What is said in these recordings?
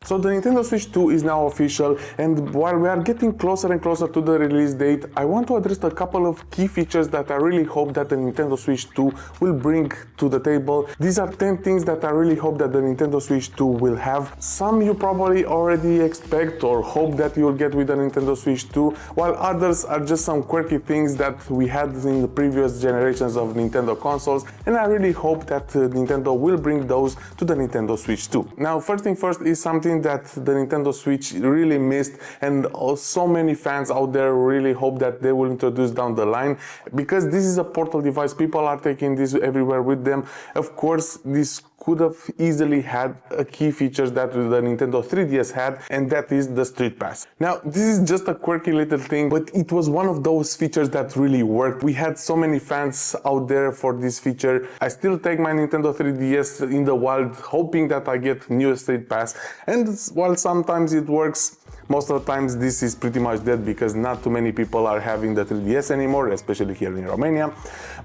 So the Nintendo Switch 2 is now official, and while we are getting closer and closer to the release date, I want to address a couple of key features that I really hope that the Nintendo Switch 2 will bring to the table. These are 10 things that I really hope that the Nintendo Switch 2 will have. Some you probably already expect or hope that you'll get with the Nintendo Switch 2, while others are just some quirky things that we had in the previous generations of Nintendo consoles, and I really hope that Nintendo will bring those to the Nintendo Switch 2. Now, first thing first is something that the Nintendo Switch really missed, and so many fans out there really hope that they will introduce down the line, because this is a portable device. People are taking this everywhere with them. Of course, this could have easily had a key features that the Nintendo 3DS had, and that is the Street Pass. Now, this is just a quirky little thing, but it was one of those features that really worked. We had so many fans out there for this feature. I still take my Nintendo 3DS in the wild, hoping that I get new Street Pass, and while sometimes it works, most of the times this is pretty much dead because not too many people are having the 3DS anymore, especially here in Romania.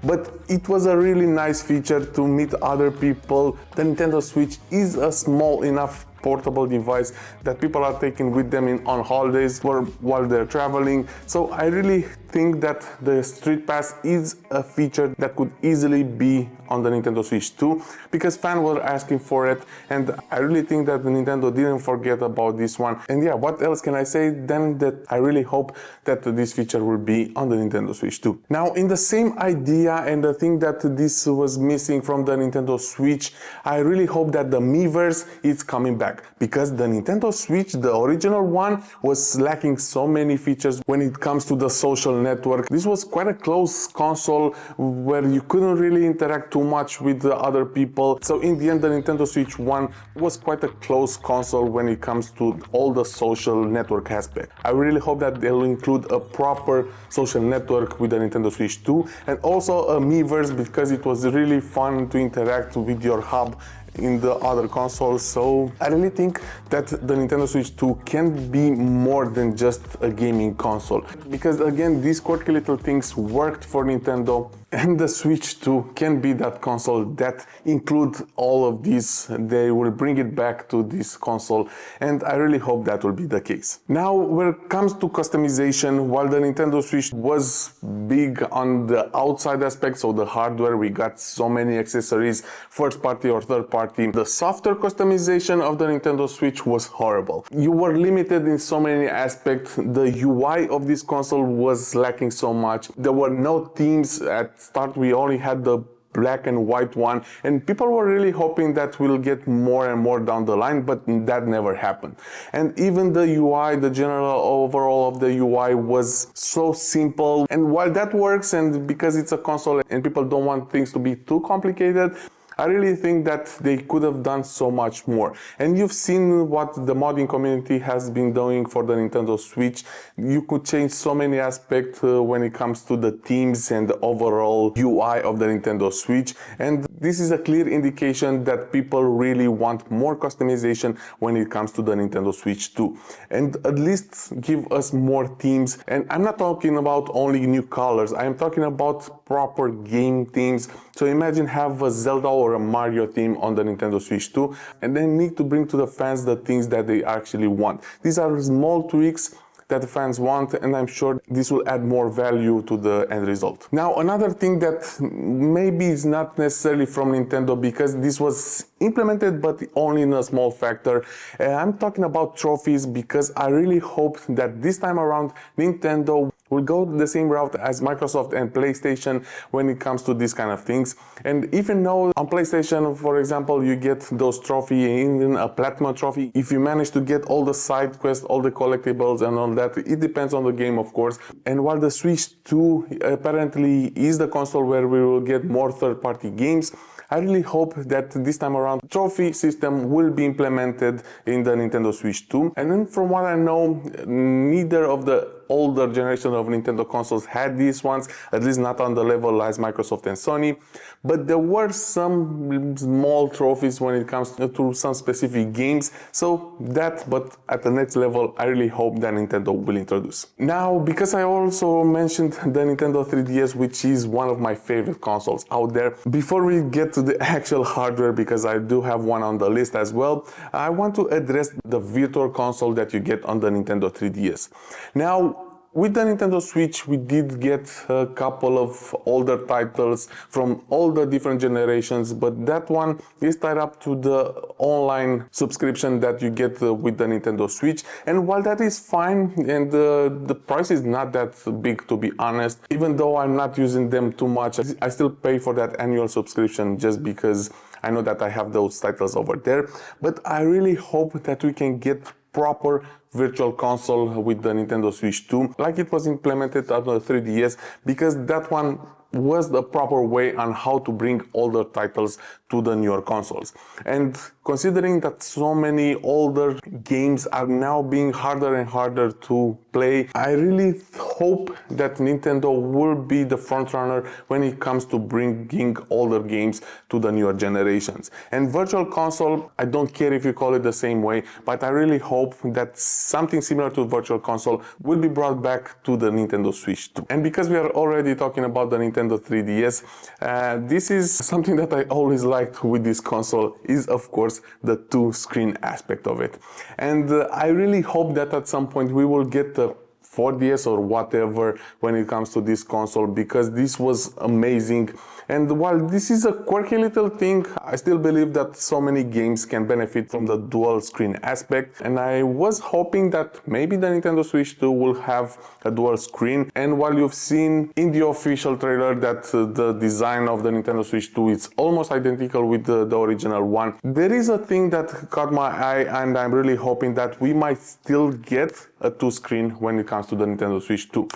But it was a really nice feature to meet other people. The Nintendo Switch is a small enough portable device that people are taking with them on holidays or while they're traveling. So I really think that the Street Pass is a feature that could easily be on the Nintendo Switch 2 because fans were asking for it, and I really think that the Nintendo didn't forget about this one. And yeah, what else can I say than that I really hope that this feature will be on the Nintendo Switch 2. Now, in the same idea and the thing that this was missing from the Nintendo Switch, I really hope that the Miiverse is coming back, because the Nintendo Switch, the original one, was lacking so many features when it comes to the social network. This was quite a close console where you couldn't really interact too much with the other people. So in the end, the Nintendo Switch 1 was quite a close console when it comes to all the social network aspect. I really hope that they'll include a proper social network with the Nintendo Switch 2, and also a Miiverse, because it was really fun to interact with your hub in the other consoles. So I really think that the Nintendo Switch 2 can be more than just a gaming console, because again, these quirky little things worked for Nintendo, and the Switch 2 can be that console that include all of these. They will bring it back to this console, and I really hope that will be the case. Now, when it comes to customization, while the Nintendo Switch was big on the outside aspect, so the hardware, we got so many accessories, first party or third party, the software customization of the Nintendo Switch was horrible. You were limited in so many aspects. The UI of this console was lacking so much. There were no themes. At start, we only had the black and white one, and people were really hoping that we'll get more and more down the line, but that never happened. And even the UI, the general overall of the UI was so simple. And while that works, and because it's a console and people don't want things to be too complicated, I really think that they could have done so much more. And you've seen what the modding community has been doing for the Nintendo Switch. You could change so many aspects when it comes to the themes and the overall UI of the Nintendo Switch. And this is a clear indication that people really want more customization when it comes to the Nintendo Switch 2. And at least give us more themes. And I'm not talking about only new colors. I am talking about proper game themes. So imagine have a Zelda or a Mario theme on the Nintendo Switch 2, and then need to bring to the fans the things that they actually want. These are small tweaks that the fans want, and I'm sure this will add more value to the end result. Now, another thing that maybe is not necessarily from Nintendo, because this was implemented but only in a small factor, I'm talking about trophies, because I really hope that this time around Nintendo will go the same route as Microsoft and PlayStation when it comes to these kind of things. And even though on PlayStation, for example, you get those trophies, even a platinum trophy, if you manage to get all the side quests, all the collectibles and all that, it depends on the game, of course. And while the Switch 2 apparently is the console where we will get more third-party games, I really hope that this time around trophy system will be implemented in the Nintendo Switch 2. And then from what I know, neither of the older generation of Nintendo consoles had these ones, at least not on the level as Microsoft and Sony, but there were some small trophies when it comes to some specific games, so that, but at the next level, I really hope that Nintendo will introduce. Now, because I also mentioned the Nintendo 3DS, which is one of my favorite consoles out there, before we get to the actual hardware, because I do have one on the list as well, I want to address the virtual console that you get on the Nintendo 3DS. Now, with the Nintendo Switch, we did get a couple of older titles from all the different generations, but that one is tied up to the online subscription that you get with the Nintendo Switch. And while that is fine, and the price is not that big, to be honest, even though I'm not using them too much, I still pay for that annual subscription just because I know that I have those titles over there. But I really hope that we can get proper virtual console with the Nintendo Switch 2, like it was implemented on the 3DS, because that one was the proper way on how to bring older titles to the newer consoles. And considering that so many older games are now being harder and harder to play, I really hope that Nintendo will be the frontrunner when it comes to bringing older games to the newer generations. And virtual console, I don't care if you call it the same way, but I really hope that something similar to virtual console will be brought back to the Nintendo Switch 2. And because we are already talking about the Nintendo 3DS, this is something that I always liked with this console, is of course the two-screen aspect of it. And I really hope that at some point we will get the 4DS or whatever when it comes to this console, because this was amazing. And while this is a quirky little thing, I still believe that so many games can benefit from the dual screen aspect. And I was hoping that maybe the Nintendo Switch 2 will have a dual screen. And while you've seen in the official trailer that the design of the Nintendo Switch 2 is almost identical with the original one, there is a thing that caught my eye, and I'm really hoping that we might still get a two-screen when it comes to the Nintendo Switch 2.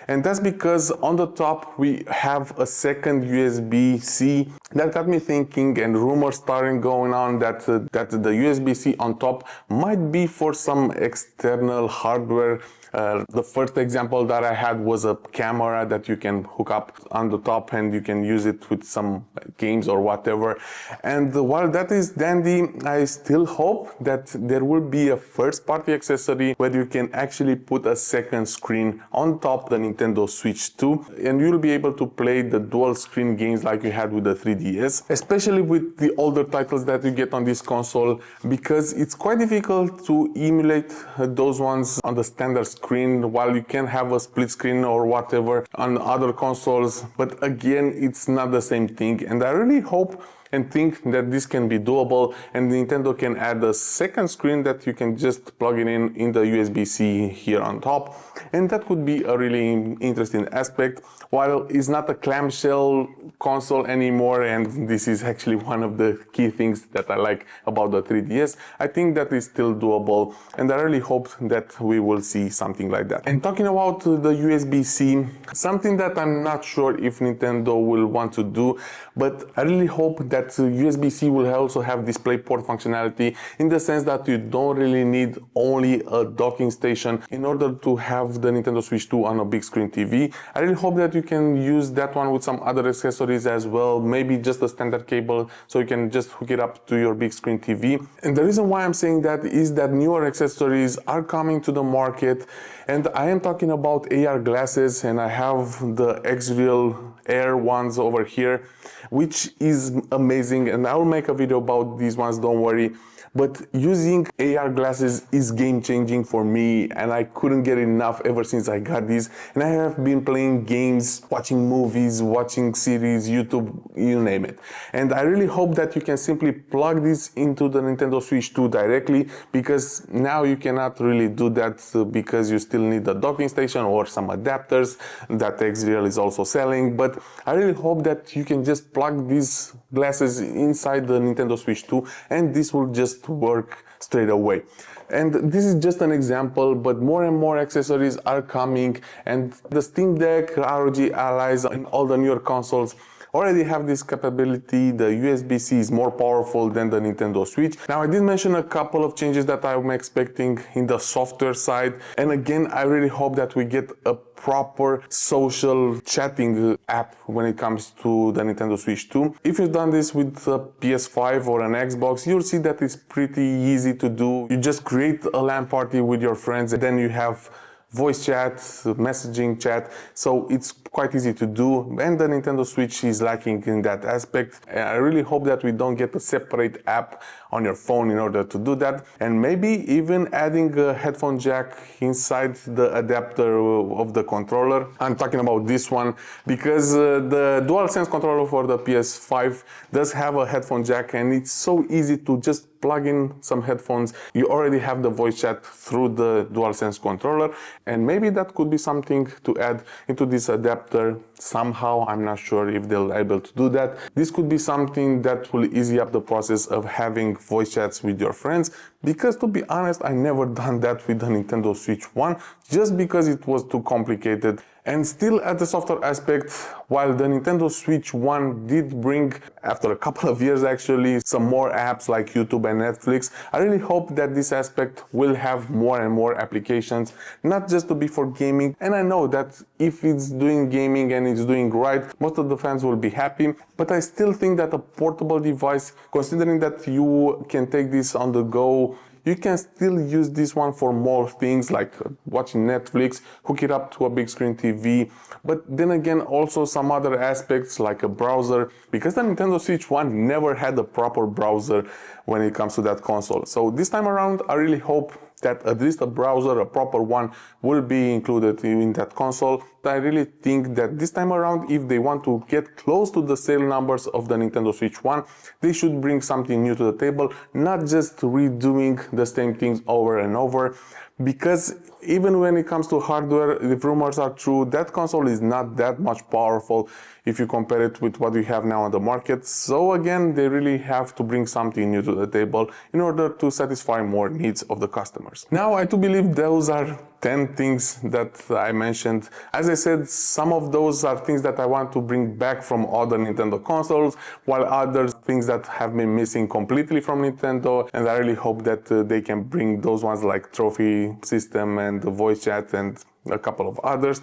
And that's because on the top we have a second USB-C. That got me thinking, and rumors starting going on that the USB-C on top might be for some external hardware. The first example that I had was a camera that you can hook up on the top and you can use it with some games or whatever. And while that is dandy, I still hope that there will be a first-party accessory where you can actually put a second screen on top of the Nintendo Switch 2, and you'll be able to play the dual screen games like you had with the 3DS, especially with the older titles that you get on this console, because it's quite difficult to emulate those ones on the standard screen, while you can have a split screen or whatever on other consoles. But again, it's not the same thing, and I really hope and think that this can be doable, and Nintendo can add a second screen that you can just plug it in the USB-C here on top, and that could be a really interesting aspect. While it's not a clamshell console anymore, and this is actually one of the key things that I like about the 3DS, I think that is still doable, and I really hope that we will see something like that. And talking about the USB-C, something that I'm not sure if Nintendo will want to do, but I really hope that USB-C will also have DisplayPort functionality, in the sense that you don't really need only a docking station in order to have the Nintendo Switch 2 on a big screen TV. I really hope that you can use that one with some other accessories as well, maybe just a standard cable so you can just hook it up to your big screen TV. And the reason why I'm saying that is that newer accessories are coming to the market, and I am talking about AR glasses, and I have the X-Real Air ones over here, which is amazing, and I will make a video about these ones, don't worry. But using AR glasses is game-changing for me, and I couldn't get enough ever since I got these. And I have been playing games, watching movies, watching series, YouTube, you name it. And I really hope that you can simply plug this into the Nintendo Switch 2 directly, because now you cannot really do that because you still need a docking station or some adapters that X-Real is also selling. But I really hope that you can just plug these glasses inside the Nintendo Switch 2, and this will just work straight away. And this is just an example, but more and more accessories are coming, and the Steam Deck, ROG Allies, and all the newer consoles already have this capability. The USB-C is more powerful than the Nintendo Switch. Now, I did mention a couple of changes that I'm expecting in the software side, and again, I really hope that we get a proper social chatting app when it comes to the Nintendo Switch 2. If you've done this with a PS5 or an Xbox, you'll see that it's pretty easy to do. You just create a LAN party with your friends, and then you have voice chat, messaging chat, so it's quite easy to do, and the Nintendo Switch is lacking in that aspect. I really hope that we don't get a separate app on your phone in order to do that, and maybe even adding a headphone jack inside the adapter of the controller. I'm talking about this one because the DualSense controller for the PS5 does have a headphone jack, and it's so easy to just plug in some headphones. You already have the voice chat through the DualSense controller, and maybe that could be something to add into this adapter somehow. I'm not sure if they'll be able to do that. This could be something that will easy up the process of having voice chats with your friends, because to be honest, I never done that with the Nintendo Switch 1 just because it was too complicated. And still at the software aspect, while the Nintendo Switch 1 did bring, after a couple of years actually, some more apps like YouTube and Netflix, I really hope that this aspect will have more and more applications, not just to be for gaming. And I know that if it's doing gaming and it's doing right, most of the fans will be happy, but I still think that a portable device, considering that you can take this on the go, you can still use this one for more things like watching Netflix, hook it up to a big screen TV, but then again also some other aspects like a browser, because the Nintendo Switch 1 never had a proper browser when it comes to that console. So this time around, I really hope that at least a browser, a proper one, will be included in that console. I really think that this time around, if they want to get close to the sale numbers of the Nintendo Switch 1, they should bring something new to the table, not just redoing the same things over and over. Because even when it comes to hardware, if rumors are true, that console is not that much powerful if you compare it with what we have now on the market. So again, they really have to bring something new to the table in order to satisfy more needs of the customers. Now, I do believe those are 10 things that I mentioned. As I said, some of those are things that I want to bring back from other Nintendo consoles, while others things that have been missing completely from Nintendo, and I really hope that they can bring those ones like trophy system and the voice chat and a couple of others.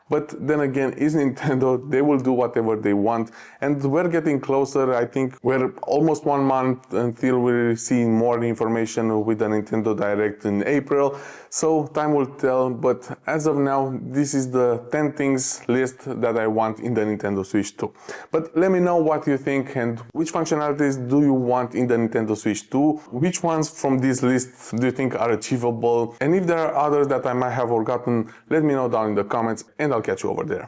But then again, it's Nintendo, they will do whatever they want, and we're getting closer. I think we're almost 1 month until we see more information with the Nintendo Direct in April, so time will tell. But as of now, this is the 10 things list that I want in the Nintendo Switch 2. But let me know what you think, and which functionalities do you want in the Nintendo Switch 2? Which ones from this list do you think are achievable? And if there are others that I might have forgotten, let me know down in the comments, and I'll catch you over there.